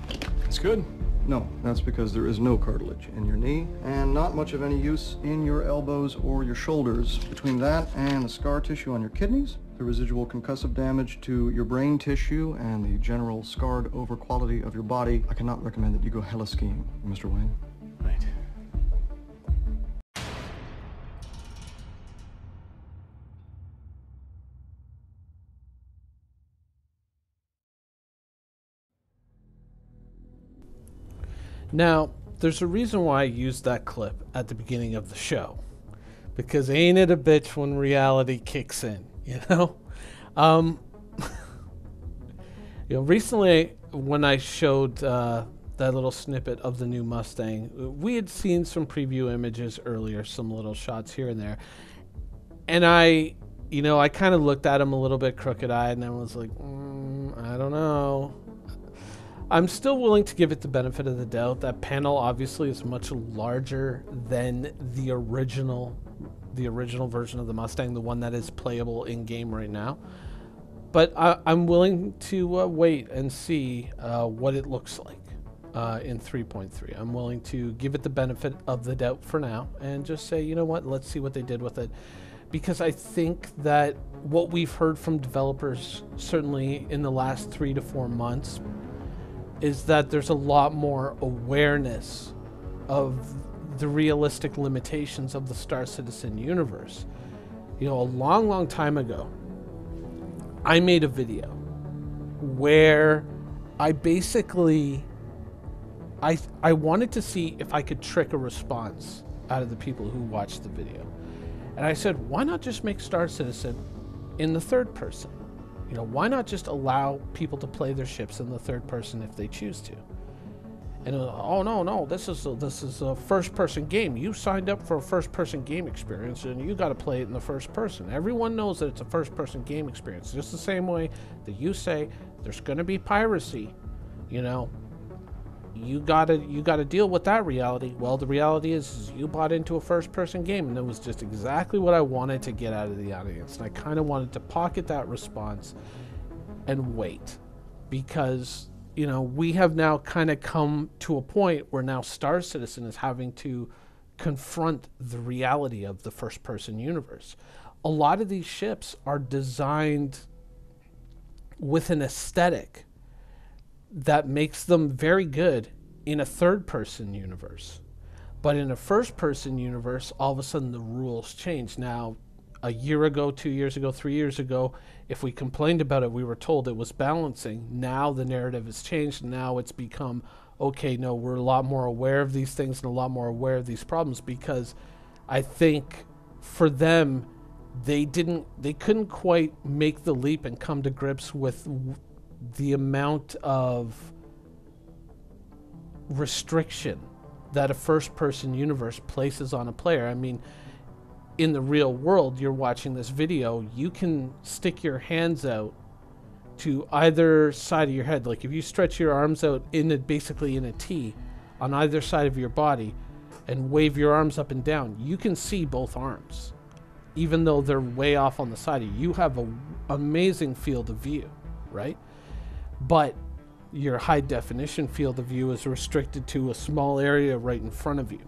knees. That's good. No, that's because there is no cartilage in your knee and not much of any use in your elbows or your shoulders. Between that and the scar tissue on your kidneys, the residual concussive damage to your brain tissue, and the general scarred over quality of your body, I cannot recommend that you go hella skiing, Mr. Wayne. Right. Now, there's a reason why I used that clip at the beginning of the show. Because ain't it a bitch when reality kicks in, you know? Recently when I showed that little snippet of the new Mustang, we had seen some preview images earlier, some little shots here and there. And I kind of looked at him a little bit crooked-eyed, and I was like, I don't know. I'm still willing to give it the benefit of the doubt. That panel obviously is much larger than the original version of the Mustang, the one that is playable in game right now. But I'm willing to wait and see what it looks like in 3.3. I'm willing to give it the benefit of the doubt for now and just say, you know what, let's see what they did with it. Because I think that what we've heard from developers, certainly in the last 3 to 4 months, is that there's a lot more awareness of the realistic limitations of the Star Citizen universe. A long time ago, I made a video where I basically, I wanted to see if I could trick a response out of the people who watched the video. And I said, why not just make Star Citizen in the third person? Why not just allow people to play their ships in the third person if they choose to? And oh no, this is a first-person game. You signed up for a first-person game experience, and you got to play it in the first person. Everyone knows that it's a first-person game experience. Just the same way that you say there's going to be piracy. You gotta deal with that reality. Well, the reality is you bought into a first-person game, and it was just exactly what I wanted to get out of the audience. And I kind of wanted to pocket that response and wait, because we have now kind of come to a point where now Star Citizen is having to confront the reality of the first-person universe. A lot of these ships are designed with an aesthetic that makes them very good in a third-person universe. But in a first-person universe, all of a sudden the rules change. Now, a year ago, 2 years ago, 3 years ago, if we complained about it, we were told it was balancing. Now the narrative has changed. Now it's become, okay, no, we're a lot more aware of these things and a lot more aware of these problems, because I think for them, they couldn't quite make the leap and come to grips with the amount of restriction that a first-person universe places on a player. I mean, in the real world, you're watching this video, you can stick your hands out to either side of your head. Like if you stretch your arms out basically in a T on either side of your body and wave your arms up and down, you can see both arms, even though they're way off on the side of you. You have an amazing field of view, right? But your high definition field of view is restricted to a small area right in front of you.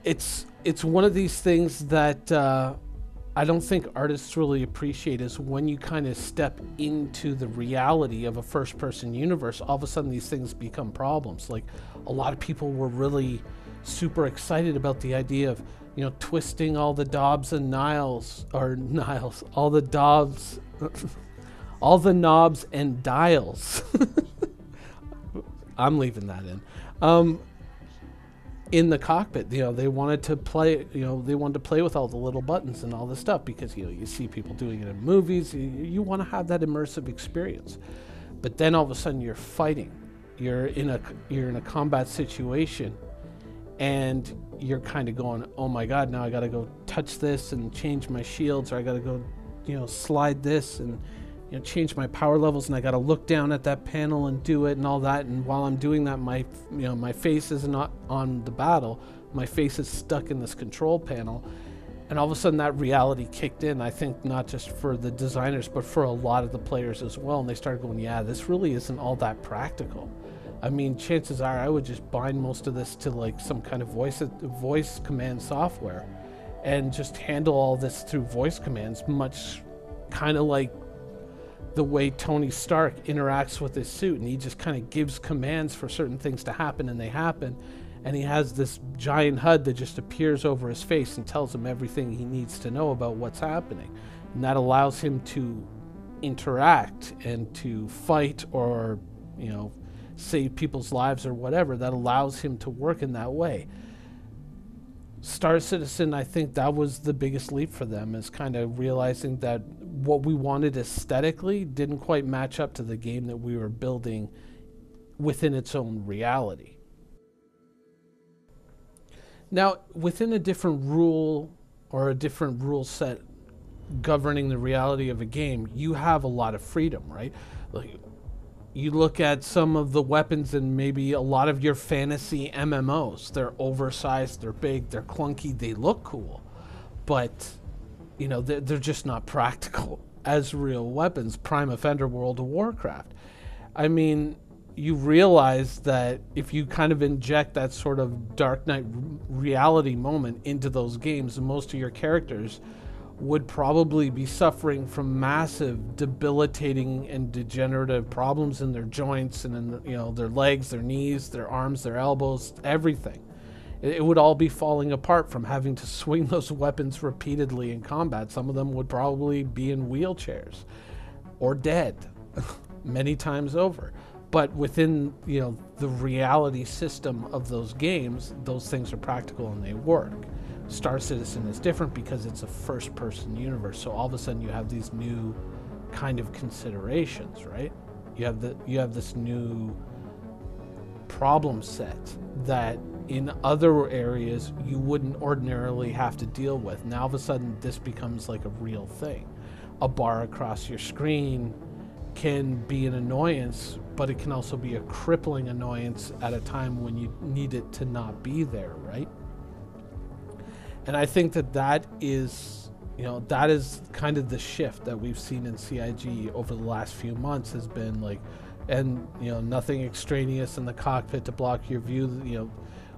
It's one of these things that I don't think artists really appreciate, is when you kind of step into the reality of a first-person universe, all of a sudden these things become problems. Like, a lot of people were really super excited about the idea of, twisting all the knobs and all the knobs and dials. I'm leaving that in the cockpit. They wanted to play, they wanted to play with all the little buttons and all this stuff, because you see people doing it in movies. You want to have that immersive experience. But then all of a sudden you're fighting. You're in a combat situation, and you're kind of going, oh my god, now I got to go touch this and change my shields, or I got to go slide this and change my power levels, and I got to look down at that panel and do it and all that. And while I'm doing that, my face is not on the battle. My face is stuck in this control panel, And all of a sudden that reality kicked in, I think, not just for the designers, but for a lot of the players as well. And they started going, yeah, this really isn't all that practical. I mean, chances are I would just bind most of this to like some kind of voice command software and just handle all this through voice commands, much kind of like the way Tony Stark interacts with his suit. And he just kind of gives commands for certain things to happen, and they happen. And he has this giant HUD that just appears over his face and tells him everything he needs to know about what's happening. And that allows him to interact and to fight or, you know, save people's lives or whatever. That allows him to work in that way. Star Citizen, I think that was the biggest leap for them, is kind of realizing that what we wanted aesthetically didn't quite match up to the game that we were building within its own reality. Now, within a different rule or a different rule set governing the reality of a game, you have a lot of freedom, right? Like, you look at some of the weapons in maybe a lot of your fantasy MMOs. They're oversized, they're big, they're clunky, they look cool, but you know, they're just not practical as real weapons. Prime offender World of Warcraft. I mean, you realize that if you kind of inject that sort of Dark Knight reality moment into those games, most of your characters would probably be suffering from massive debilitating and degenerative problems in their joints and in, you know, their legs, their knees, their arms, their elbows, everything. It would all be falling apart from having to swing those weapons repeatedly in combat. Some of them would probably be in wheelchairs or dead many times over. But within, you know, the reality system of those games, those things are practical and they work. Star Citizen is different because it's a first-person universe. So all of a sudden you have these new kind of considerations, right? You have this new problem set that in other areas you wouldn't ordinarily have to deal with. Now all of a sudden this becomes like a real thing. A bar across your screen can be an annoyance, but it can also be a crippling annoyance at a time when you need it to not be there, right? And I think that is, you know, that is kind of the shift that we've seen in CIG over the last few months, has been like, and you know, nothing extraneous in the cockpit to block your view. You know,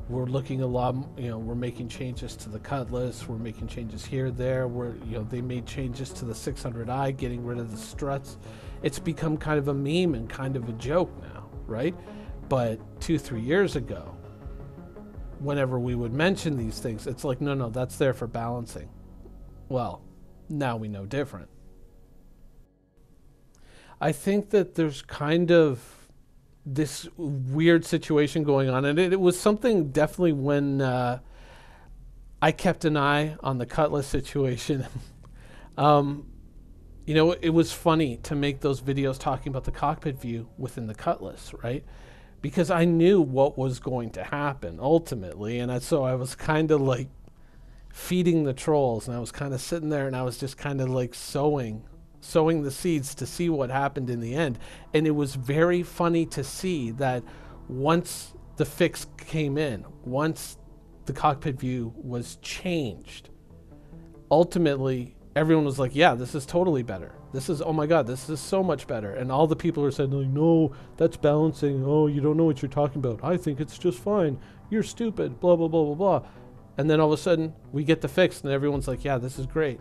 we're looking a lot, you know, we're making changes to the cutlass, we're making changes here, there, you know, they made changes to the 600i, getting rid of the struts. It's become kind of a meme and kind of a joke now, right? But 2-3 years ago, whenever we would mention these things, it's like, no, that's there for balancing. Well, now we know different. I think that there's kind of this weird situation going on, and it was something definitely when I kept an eye on the cutlass situation. You know, it was funny to make those videos talking about the cockpit view within the cutlass, right? Because I knew what was going to happen ultimately, and so I was kind of like feeding the trolls, and I was kind of sitting there and I was just kind of like sowing the seeds to see what happened in the end. And it was very funny to see that once the fix came in, once the cockpit view was changed, ultimately everyone was like, yeah, this is totally better. This is, oh my God, this is so much better. And all the people are saying, like, no, that's balancing. Oh, you don't know what you're talking about. I think it's just fine. You're stupid, blah, blah, blah, blah, blah. And then all of a sudden we get the fix and everyone's like, yeah, this is great.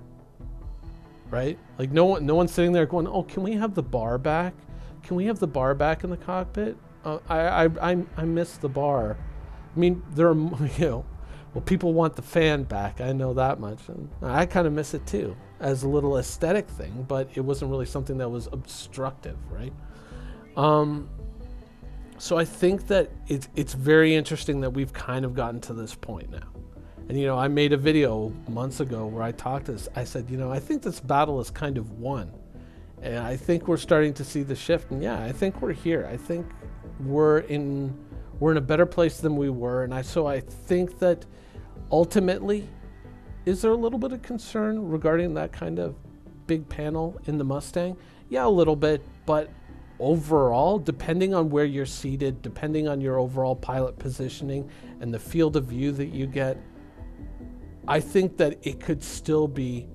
Right? Like no one's sitting there going, oh, can we have the bar back? Can we have the bar back in the cockpit? I miss the bar. I mean, there are, you know, well, people want the fan back. I know that much. And I kind of miss it too, as a little aesthetic thing, but it wasn't really something that was obstructive, right? So I think that it's very interesting that we've kind of gotten to this point now. And, you know, I made a video months ago where I talked this. I said, you know, I think this battle is kind of won. And I think we're starting to see the shift. And yeah, I think we're here. I think we're in a better place than we were. And so I think that ultimately, is there a little bit of concern regarding that kind of big panel in the Mustang? Yeah, a little bit. But overall, depending on where you're seated, depending on your overall pilot positioning and the field of view that you get, I think that it could still be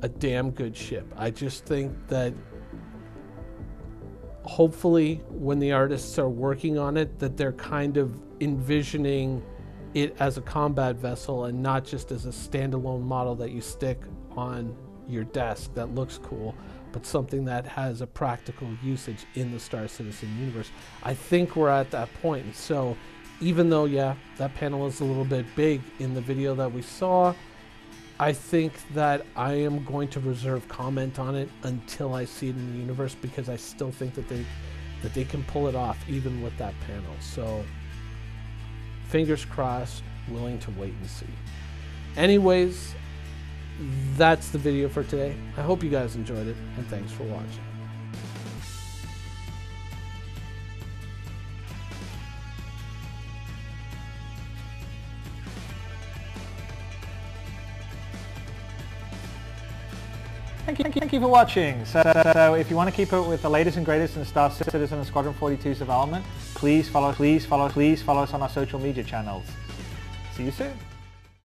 a damn good ship. I just think that hopefully when the artists are working on it, that they're kind of envisioning it as a combat vessel and not just as a standalone model that you stick on your desk that looks cool, but something that has a practical usage in the Star Citizen universe. I think we're at that point. And so even though, yeah, that panel is a little bit big in the video that we saw, I think that I am going to reserve comment on it until I see it in the universe, because I still think that they can pull it off even with that panel. So fingers crossed, willing to wait and see. Anyways, that's the video for today. I hope you guys enjoyed it, and thanks for watching. Thank you for watching. So if you want to keep up with the latest and greatest in Star Citizen and Squadron 42's development, please follow us on our social media channels. See you soon.